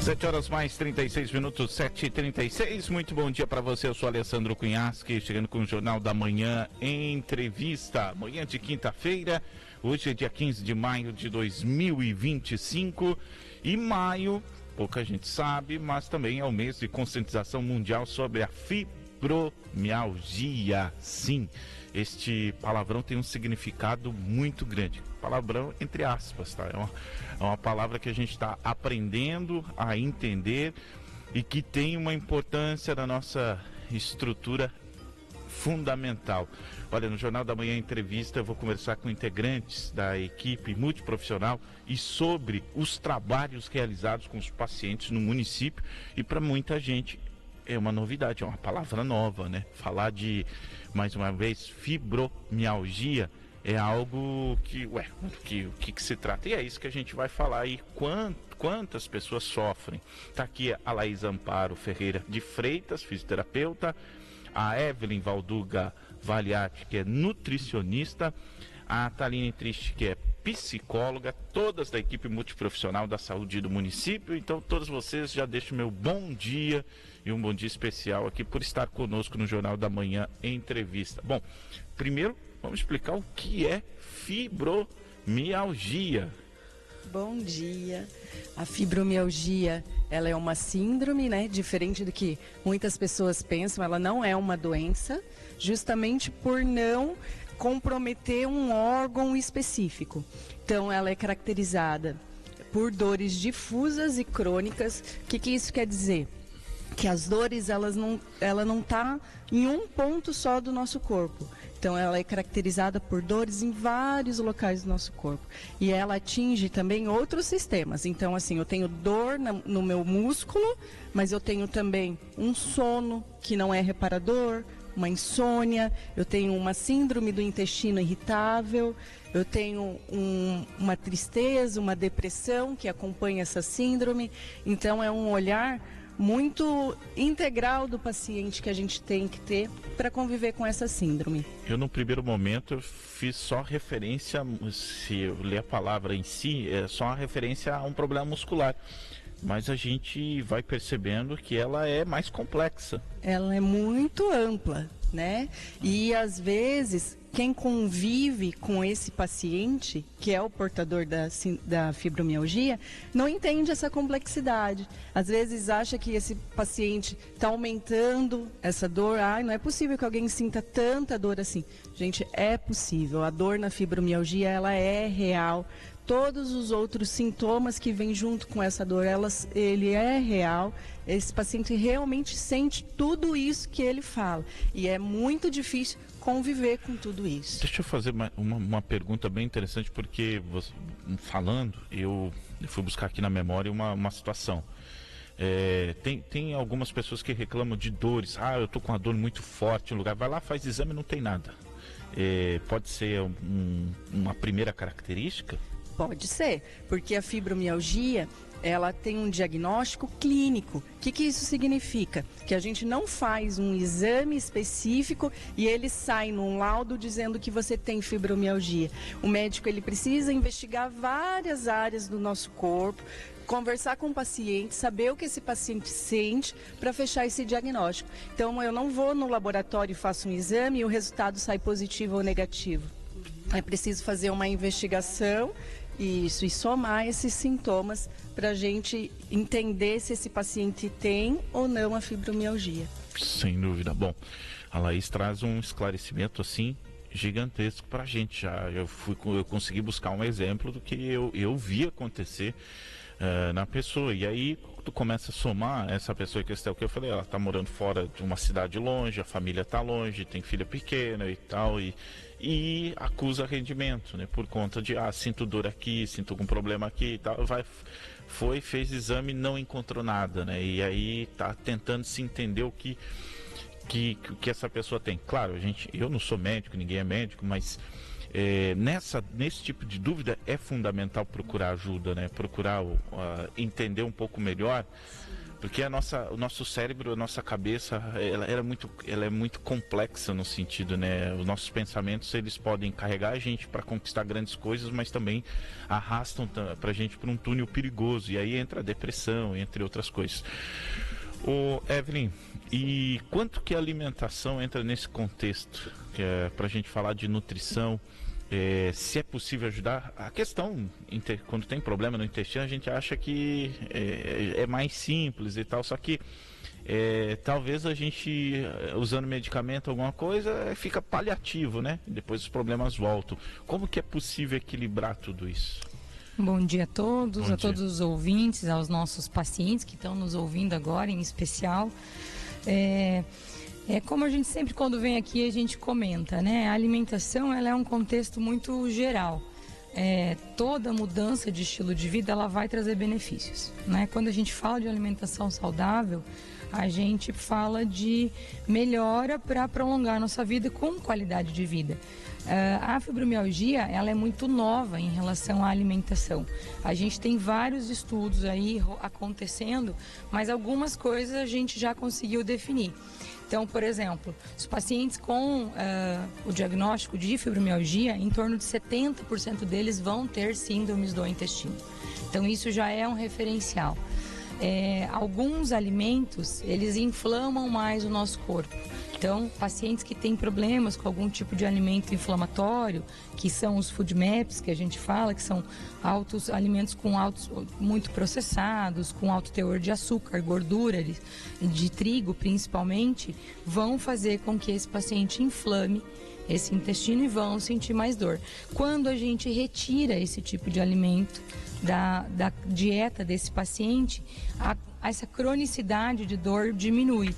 7 horas mais 36 minutos, 7h36. Muito bom dia para você. Eu sou Alessandro Cunhasque, chegando com o Jornal da Manhã Entrevista. Manhã de quinta-feira, hoje é dia 15 de maio de 2025. E maio, pouca gente sabe, mas também é o mês de conscientização mundial sobre a fibromialgia. Sim, este palavrão tem um significado muito grande. Palavrão entre aspas, tá? É uma palavra que a gente está aprendendo a entender e que tem uma importância na nossa estrutura fundamental. Olha, no Jornal da Manhã Entrevista eu vou conversar com integrantes da equipe multiprofissional e sobre os trabalhos realizados com os pacientes no município, e para muita gente é uma novidade, é uma palavra nova, né? Falar de, mais uma vez, fibromialgia é algo que, o que se trata? E é isso que a gente vai falar aí, quantas pessoas sofrem. Tá aqui a Laís Amparo Ferreira de Freitas, fisioterapeuta, a Evelyn Valduga Valiati, que é nutricionista, a Thaline Triste, que é psicóloga, todas da equipe multiprofissional da saúde do município. Então, todos vocês, já deixo meu bom dia e um bom dia especial aqui por estar conosco no Jornal da Manhã Entrevista. Bom, primeiro vamos explicar o que é fibromialgia. Bom dia. A fibromialgia, ela é uma síndrome, né? Diferente do que muitas pessoas pensam, ela não é uma doença, justamente por não comprometer um órgão específico. Então, ela é caracterizada por dores difusas e crônicas. O que isso quer dizer? Que as dores, ela não tá em um ponto só do nosso corpo. Então, ela é caracterizada por dores em vários locais do nosso corpo. E ela atinge também outros sistemas. Então, assim, eu tenho dor no meu músculo, mas eu tenho também um sono que não é reparador, uma insônia, eu tenho uma síndrome do intestino irritável, eu tenho uma tristeza, uma depressão que acompanha essa síndrome. Então, é um olhar muito integral do paciente que a gente tem que ter para conviver com essa síndrome. Eu, no primeiro momento, eu fiz só referência, se eu ler a palavra em si, é só uma referência a um problema muscular. Mas a gente vai percebendo que ela é mais complexa. Ela é muito ampla, né? E às vezes, quem convive com esse paciente, que é o portador da fibromialgia, não entende essa complexidade. Às vezes acha que esse paciente está aumentando essa dor. Não é possível que alguém sinta tanta dor assim. Gente, é possível. A dor na fibromialgia, ela é real. Todos os outros sintomas que vêm junto com essa dor, ele é real. Esse paciente realmente sente tudo isso que ele fala. E é muito difícil conviver com tudo isso. Deixa eu fazer uma pergunta bem interessante, porque você, falando, eu fui buscar aqui na memória uma situação. Tem algumas pessoas que reclamam de dores. Eu tô com uma dor muito forte no lugar. Vai lá, faz exame, não tem nada. Pode ser uma primeira característica? Pode ser, porque a fibromialgia, ela tem um diagnóstico clínico. O que isso significa? Que a gente não faz um exame específico e ele sai num laudo dizendo que você tem fibromialgia. O médico, ele precisa investigar várias áreas do nosso corpo, conversar com o paciente, saber o que esse paciente sente para fechar esse diagnóstico. Então, eu não vou no laboratório e faço um exame e o resultado sai positivo ou negativo. É preciso fazer uma investigação e somar esses sintomas para a gente entender se esse paciente tem ou não a fibromialgia. Sem dúvida. Bom, a Laís traz um esclarecimento assim gigantesco para a gente. Eu consegui buscar um exemplo do que eu vi acontecer na pessoa. E aí tu começa a somar essa pessoa que eu falei, ela tá morando fora de uma cidade longe, a família tá longe, tem filha pequena e tal, e acusa rendimento, né? Por conta de, sinto dor aqui, sinto algum problema aqui e tal. Fez exame e não encontrou nada, né? E aí tá tentando se entender o que essa pessoa tem. Claro, eu não sou médico, ninguém é médico, mas nesse tipo de dúvida é fundamental procurar ajuda, né? Procurar entender um pouco melhor, Porque o nosso cérebro, a nossa cabeça, ela é muito complexa no sentido, né? Os nossos pensamentos, eles podem carregar a gente para conquistar grandes coisas, mas também arrastam pra gente para um túnel perigoso. E aí entra a depressão, entre outras coisas. Ô, Evelyn, e quanto que a alimentação entra nesse contexto? Que é pra gente falar de nutrição, se é possível ajudar. A questão, quando tem problema no intestino, a gente acha que é mais simples e tal, só que talvez a gente, usando medicamento, alguma coisa, fica paliativo, né? Depois os problemas voltam. Como que é possível equilibrar tudo isso? Bom dia a todos, Bom dia. todos os ouvintes, aos nossos pacientes que estão nos ouvindo agora, em especial. Como a gente sempre, quando vem aqui, a gente comenta, né? A alimentação, ela é um contexto muito geral. Toda mudança de estilo de vida, ela vai trazer benefícios, né? Quando a gente fala de alimentação saudável, a gente fala de melhora para prolongar a nossa vida com qualidade de vida. A fibromialgia, ela é muito nova em relação à alimentação. A gente tem vários estudos aí acontecendo, mas algumas coisas a gente já conseguiu definir. Então, por exemplo, os pacientes com o diagnóstico de fibromialgia, em torno de 70% deles vão ter síndromes do intestino. Então, isso já é um referencial. Alguns alimentos, eles inflamam mais o nosso corpo. Então, pacientes que têm problemas com algum tipo de alimento inflamatório, que são os food maps que a gente fala, que são alimentos muito processados, com alto teor de açúcar, gordura, de trigo principalmente, vão fazer com que esse paciente inflame esse intestino e vão sentir mais dor. Quando a gente retira esse tipo de alimento da dieta desse paciente, essa cronicidade de dor diminui.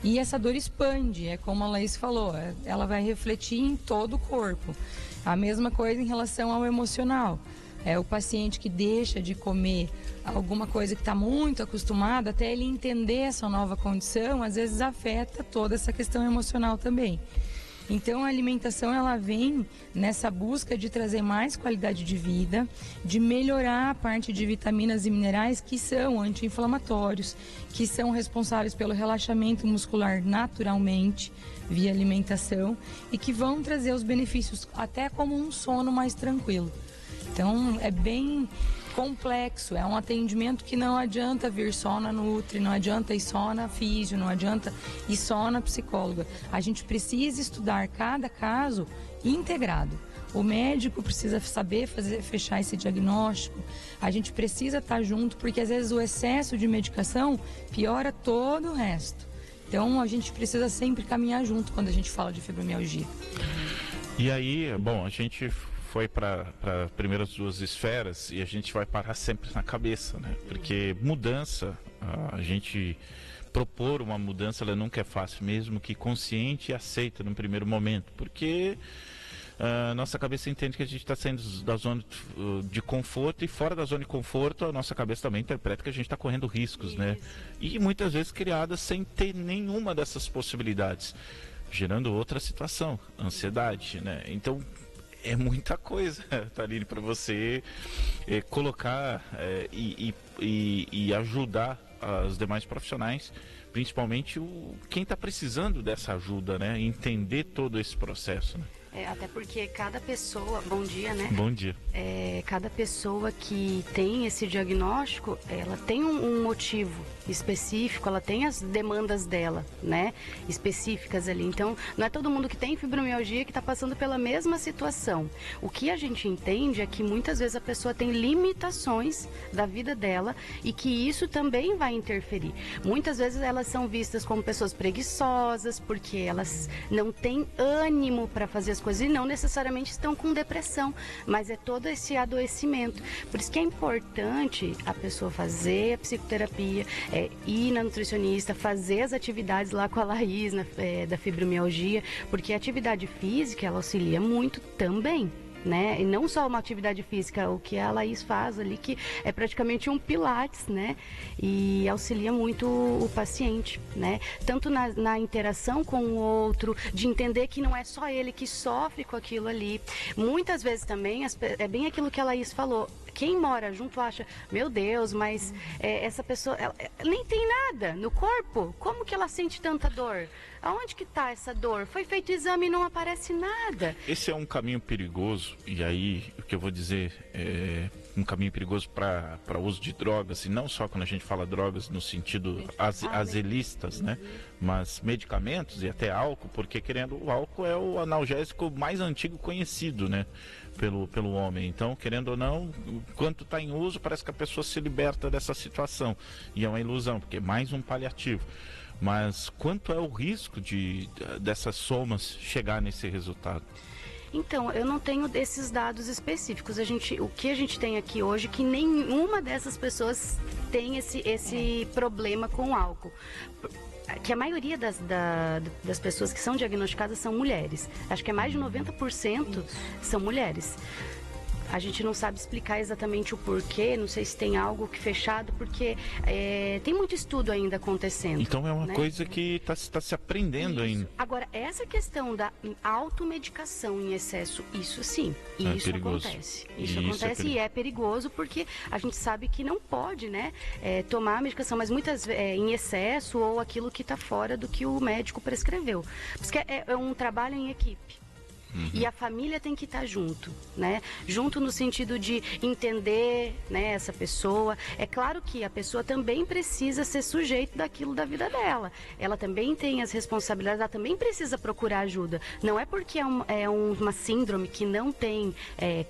E essa dor expande, como a Laís falou, ela vai refletir em todo o corpo. A mesma coisa em relação ao emocional. O paciente que deixa de comer alguma coisa que está muito acostumado, até ele entender essa nova condição, às vezes afeta toda essa questão emocional também. Então a alimentação, ela vem nessa busca de trazer mais qualidade de vida, de melhorar a parte de vitaminas e minerais que são anti-inflamatórios, que são responsáveis pelo relaxamento muscular naturalmente, via alimentação, e que vão trazer os benefícios até como um sono mais tranquilo. Então é bem complexo, é um atendimento que não adianta vir só na Nutri, não adianta ir só na Físio, não adianta ir só na psicóloga. A gente precisa estudar cada caso integrado. O médico precisa saber fechar esse diagnóstico, a gente precisa estar junto, porque às vezes o excesso de medicação piora todo o resto. Então a gente precisa sempre caminhar junto quando a gente fala de fibromialgia. E aí, bom, a gente foi para primeiras duas esferas e a gente vai parar sempre na cabeça, né? Porque mudança, a gente propor uma mudança, ela nunca é fácil, mesmo que consciente e aceita no primeiro momento, porque nossa cabeça entende que a gente está saindo da zona de conforto, e fora da zona de conforto a nossa cabeça também interpreta que a gente está correndo riscos, né? E muitas vezes criadas sem ter nenhuma dessas possibilidades, gerando outra situação, ansiedade, né? Então é muita coisa, Taline, para você colocar e ajudar os demais profissionais, principalmente quem está precisando dessa ajuda, né? Entender todo esse processo, né? Até porque cada pessoa... Bom dia, né? Bom dia. Cada pessoa que tem esse diagnóstico, ela tem um motivo específico, ela tem as demandas dela, né? Específicas ali. Então, não é todo mundo que tem fibromialgia que está passando pela mesma situação. O que a gente entende é que muitas vezes a pessoa tem limitações da vida dela e que isso também vai interferir. Muitas vezes elas são vistas como pessoas preguiçosas, porque elas não têm ânimo para fazer as coisas e não necessariamente estão com depressão, mas é todo esse adoecimento. Por isso que é importante a pessoa fazer a psicoterapia, ir na nutricionista, fazer as atividades lá com a Laís, da fibromialgia, porque a atividade física, ela auxilia muito também, né? E não só uma atividade física, o que a Laís faz ali, que é praticamente um pilates, né? E auxilia muito o paciente, né? Tanto na interação com o outro, de entender que não é só ele que sofre com aquilo ali. Muitas vezes também, é bem aquilo que a Laís falou, quem mora junto acha, meu Deus, mas essa pessoa ela nem tem nada no corpo. Como que ela sente tanta dor? Aonde que está essa dor? Foi feito exame e não aparece nada. Esse é um caminho perigoso, e aí o que eu vou dizer é um caminho perigoso para o uso de drogas, e não só quando a gente fala drogas no sentido as ilícitas, né? Mas medicamentos e até álcool, porque o álcool é o analgésico mais antigo conhecido, né? Pelo homem. Então, querendo ou não, enquanto está em uso, parece que a pessoa se liberta dessa situação. E é uma ilusão, porque é mais um paliativo. Mas quanto é o risco dessas somas chegar nesse resultado? Então, eu não tenho desses dados específicos. O que a gente tem aqui hoje é que nenhuma dessas pessoas tem esse problema com o álcool. Que a maioria das pessoas que são diagnosticadas são mulheres. Acho que é mais de 90% são mulheres. A gente não sabe explicar exatamente o porquê, não sei se tem algo que fechado, porque tem muito estudo ainda acontecendo. Então é uma coisa que está se aprendendo ainda. Agora, essa questão da automedicação em excesso, isso sim, isso acontece. Isso acontece e é perigoso porque a gente sabe que não pode, né, tomar a medicação, mas muitas vezes em excesso ou aquilo que está fora do que o médico prescreveu. Porque é um trabalho em equipe. E a família tem que estar junto, né? Junto no sentido de entender, né, essa pessoa. É claro que a pessoa também precisa ser sujeito daquilo da vida dela. Ela também tem as responsabilidades, ela também precisa procurar ajuda. Não é porque é uma síndrome que não tem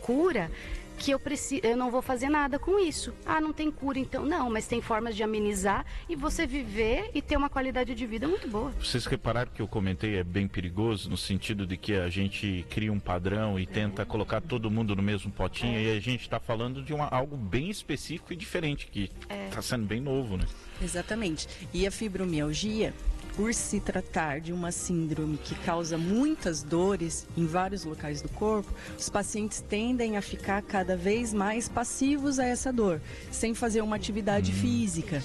cura que eu não vou fazer nada com isso. Ah, não tem cura, então. Não, mas tem formas de amenizar e você viver e ter uma qualidade de vida muito boa. Vocês repararam que eu comentei é bem perigoso, no sentido de que a gente cria um padrão e tenta colocar todo mundo no mesmo potinho, e a gente está falando de algo bem específico e diferente, que está sendo bem novo, né? Exatamente. E a fibromialgia, por se tratar de uma síndrome que causa muitas dores em vários locais do corpo, os pacientes tendem a ficar cada vez mais passivos a essa dor, sem fazer uma atividade física.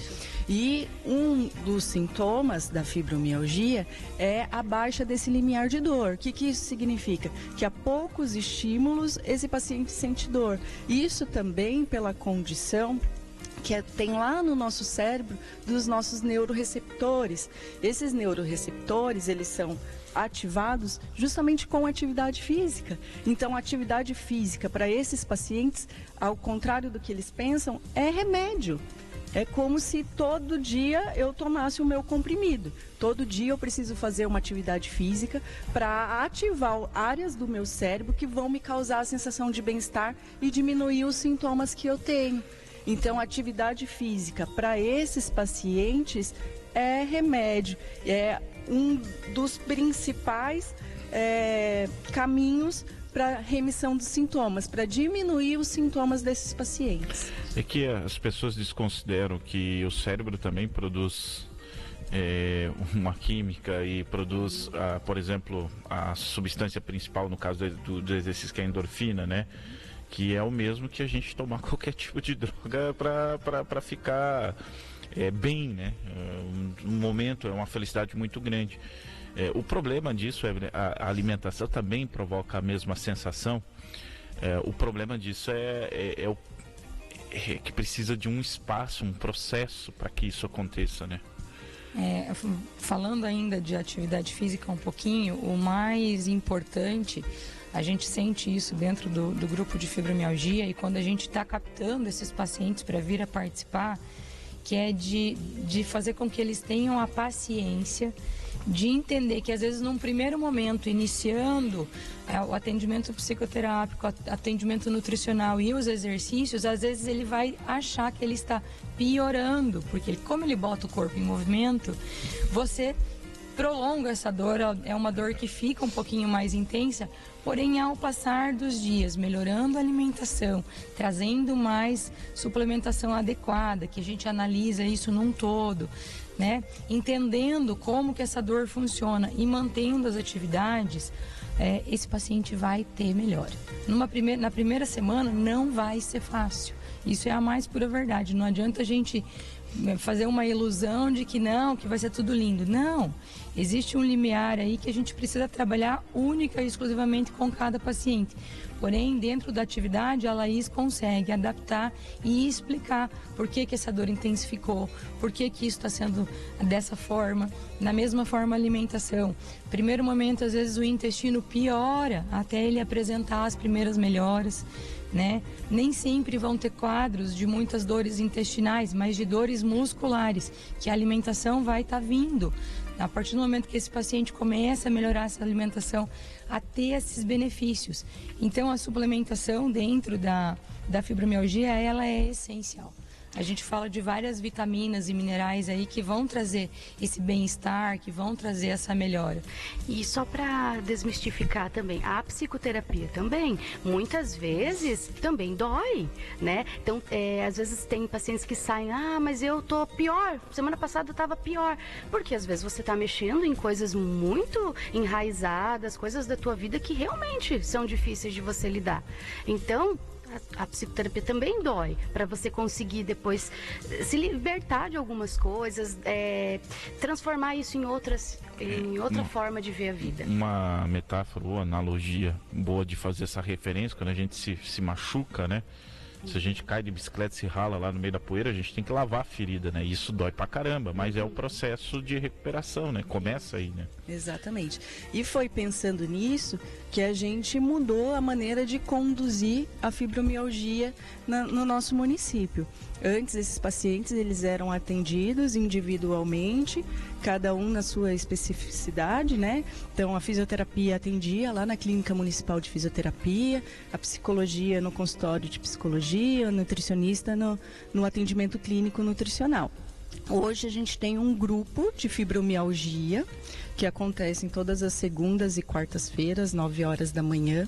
E um dos sintomas da fibromialgia é a baixa desse limiar de dor. O que isso significa? Que a poucos estímulos esse paciente sente dor. Isso também pela condição que tem lá no nosso cérebro dos nossos neuroreceptores. Esses neuroreceptores, eles são ativados justamente com atividade física. Então, a atividade física para esses pacientes, ao contrário do que eles pensam, é remédio. É como se todo dia eu tomasse o meu comprimido. Todo dia eu preciso fazer uma atividade física para ativar áreas do meu cérebro que vão me causar a sensação de bem-estar e diminuir os sintomas que eu tenho. Então, a atividade física para esses pacientes é remédio, é um dos principais caminhos para remissão dos sintomas, para diminuir os sintomas desses pacientes. É que as pessoas desconsideram que o cérebro também produz uma química e produz, por exemplo, a substância principal, no caso do exercício, que é a endorfina, né? Que é o mesmo que a gente tomar qualquer tipo de droga para ficar bem, né? Um momento, é uma felicidade muito grande. O problema disso a alimentação também provoca a mesma sensação. O problema disso é que precisa de um espaço, um processo para que isso aconteça, né? Falando ainda de atividade física um pouquinho, o mais importante, a gente sente isso dentro do grupo de fibromialgia, e quando a gente está captando esses pacientes para vir a participar, que é de fazer com que eles tenham a paciência de entender que às vezes num primeiro momento, iniciando o atendimento psicoterápico, atendimento nutricional e os exercícios, às vezes ele vai achar que ele está piorando, porque como ele bota o corpo em movimento, você prolonga essa dor, é uma dor que fica um pouquinho mais intensa, porém ao passar dos dias, melhorando a alimentação, trazendo mais suplementação adequada, que a gente analisa isso num todo, né? Entendendo como que essa dor funciona e mantendo as atividades, esse paciente vai ter melhora. Na primeira semana não vai ser fácil, isso é a mais pura verdade. Não adianta a gente fazer uma ilusão de que não, que vai ser tudo lindo. Não, existe um limiar aí que a gente precisa trabalhar única e exclusivamente com cada paciente. Porém, dentro da atividade, a Laís consegue adaptar e explicar por que essa dor intensificou, por que isso está sendo dessa forma. Na mesma forma, a alimentação. Primeiro momento, às vezes, o intestino piora até ele apresentar as primeiras melhoras, né? Nem sempre vão ter quadros de muitas dores intestinais, mas de dores musculares, que a alimentação vai estar vindo. A partir do momento que esse paciente começa a melhorar essa alimentação, a ter esses benefícios. Então, a suplementação dentro da fibromialgia, ela é essencial. A gente fala de várias vitaminas e minerais aí que vão trazer esse bem-estar, que vão trazer essa melhora. E só para desmistificar também, a psicoterapia também, muitas vezes também dói, né? Então, às vezes tem pacientes que saem, mas eu tô pior, semana passada eu tava pior. Porque às vezes você tá mexendo em coisas muito enraizadas, coisas da tua vida que realmente são difíceis de você lidar. Então, a psicoterapia também dói, para você conseguir depois se libertar de algumas coisas, transformar isso em outra forma de ver a vida. Uma metáfora ou analogia boa de fazer essa referência, quando a gente se machuca, né? Se a gente cai de bicicleta e se rala lá no meio da poeira, a gente tem que lavar a ferida, né? Isso dói pra caramba, mas é o processo de recuperação, né? Começa aí, né? Exatamente. E foi pensando nisso que a gente mudou a maneira de conduzir a fibromialgia no nosso município. Antes, esses pacientes eles eram atendidos individualmente, cada um na sua especificidade, né? Então, a fisioterapia atendia lá na Clínica Municipal de Fisioterapia, a psicologia no consultório de psicologia, o nutricionista no atendimento clínico nutricional. Hoje a gente tem um grupo de fibromialgia que acontece em todas as segundas e quartas-feiras, 9 horas da manhã,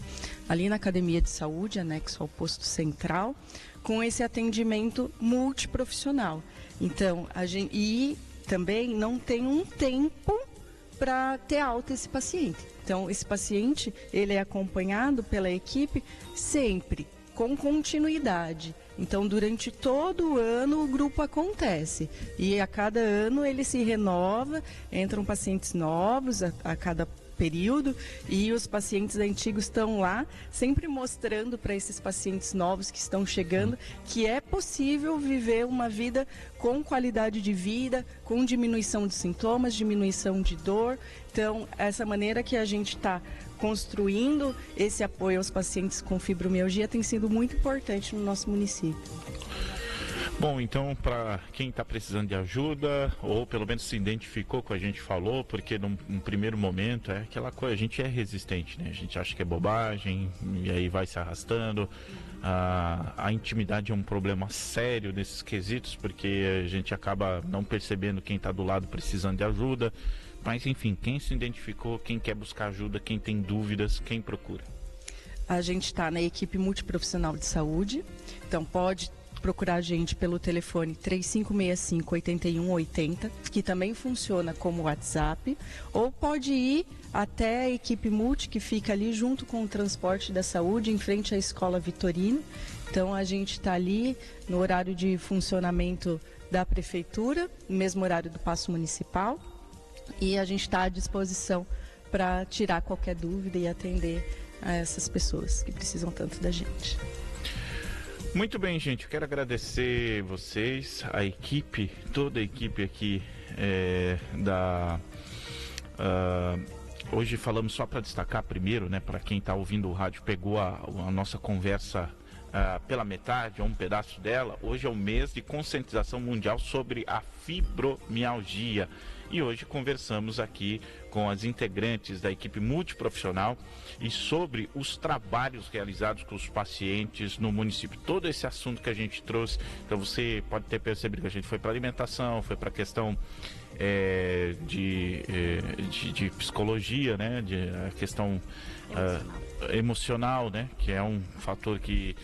ali na Academia de Saúde, anexo ao posto central, com esse atendimento multiprofissional. Então, e também não tem um tempo para ter alta esse paciente. Então, esse paciente, ele é acompanhado pela equipe sempre, com continuidade. Então, durante todo o ano, o grupo acontece. E a cada ano ele se renova, entram pacientes novos a cada período, e os pacientes antigos estão lá, sempre mostrando para esses pacientes novos que estão chegando que é possível viver uma vida com qualidade de vida, com diminuição de sintomas, diminuição de dor. Então, essa maneira que a gente está construindo esse apoio aos pacientes com fibromialgia tem sido muito importante no nosso município. Bom, então, para quem está precisando de ajuda, ou pelo menos se identificou com a gente falou, porque num primeiro momento é aquela coisa, a gente é resistente, né? A gente acha que é bobagem, e aí vai se arrastando. A intimidade é um problema sério nesses quesitos, porque a gente acaba não percebendo quem está do lado precisando de ajuda. Mas, enfim, quem se identificou, quem quer buscar ajuda, quem tem dúvidas, quem procura? A gente está na equipe multiprofissional de saúde, então pode procurar a gente pelo telefone 3565-8180, que também funciona como WhatsApp, ou pode ir até a equipe multi, que fica ali junto com o transporte da saúde, em frente à Escola Vitorino. Então, a gente está ali no horário de funcionamento da Prefeitura, no mesmo horário do Paço Municipal, e a gente está à disposição para tirar qualquer dúvida e atender a essas pessoas que precisam tanto da gente. Muito bem, gente, eu quero agradecer vocês, a equipe, toda a equipe aqui hoje falamos só para destacar primeiro, né, para quem está ouvindo o rádio, pegou a nossa conversa pela metade, ou um pedaço dela. Hoje é o mês de conscientização mundial sobre a fibromialgia. E hoje conversamos aqui com as integrantes da equipe multiprofissional e sobre os trabalhos realizados com os pacientes no município. Todo esse assunto que a gente trouxe, então você pode ter percebido que a gente foi para alimentação, foi para a questão de psicologia, né? A questão emocional, né? Que é um fator que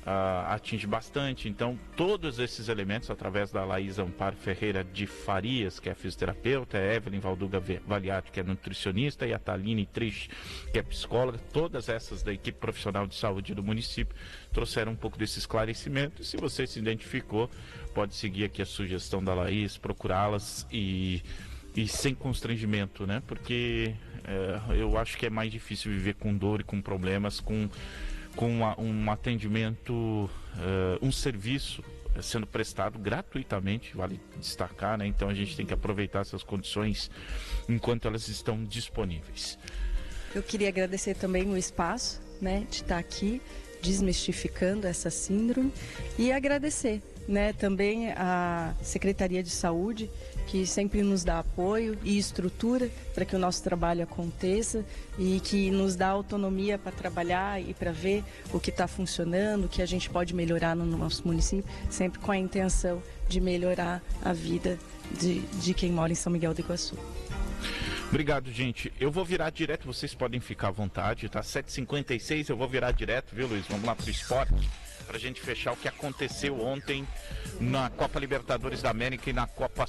atinge bastante. Então, todos esses elementos, através da Laís Amparo Ferreira de Farias, que é fisioterapeuta, a Evelyn Valduga Valiato, que é nutricionista, e a Thaline Trich, que é psicóloga, todas essas da equipe profissional de saúde do município trouxeram um pouco desse esclarecimento. Se você se identificou, pode seguir aqui a sugestão da Laís, procurá-las e sem constrangimento, né? Porque eu acho que é mais difícil viver com dor e com problemas, com um atendimento, um serviço sendo prestado gratuitamente, vale destacar, né? Então a gente tem que aproveitar essas condições enquanto elas estão disponíveis. Eu queria agradecer também o espaço, né, de estar aqui desmistificando essa síndrome, e agradecer, né, também a Secretaria de Saúde, que sempre nos dá apoio e estrutura para que o nosso trabalho aconteça e que nos dá autonomia para trabalhar e para ver o que está funcionando, o que a gente pode melhorar no nosso município, sempre com a intenção de melhorar a vida de quem mora em São Miguel do Iguaçu. Obrigado, gente. Eu vou virar direto, vocês podem ficar à vontade, tá? 7h56, eu vou virar direto, viu, Luiz? Vamos lá pro esporte, pra gente fechar o que aconteceu ontem na Copa Libertadores da América e na Copa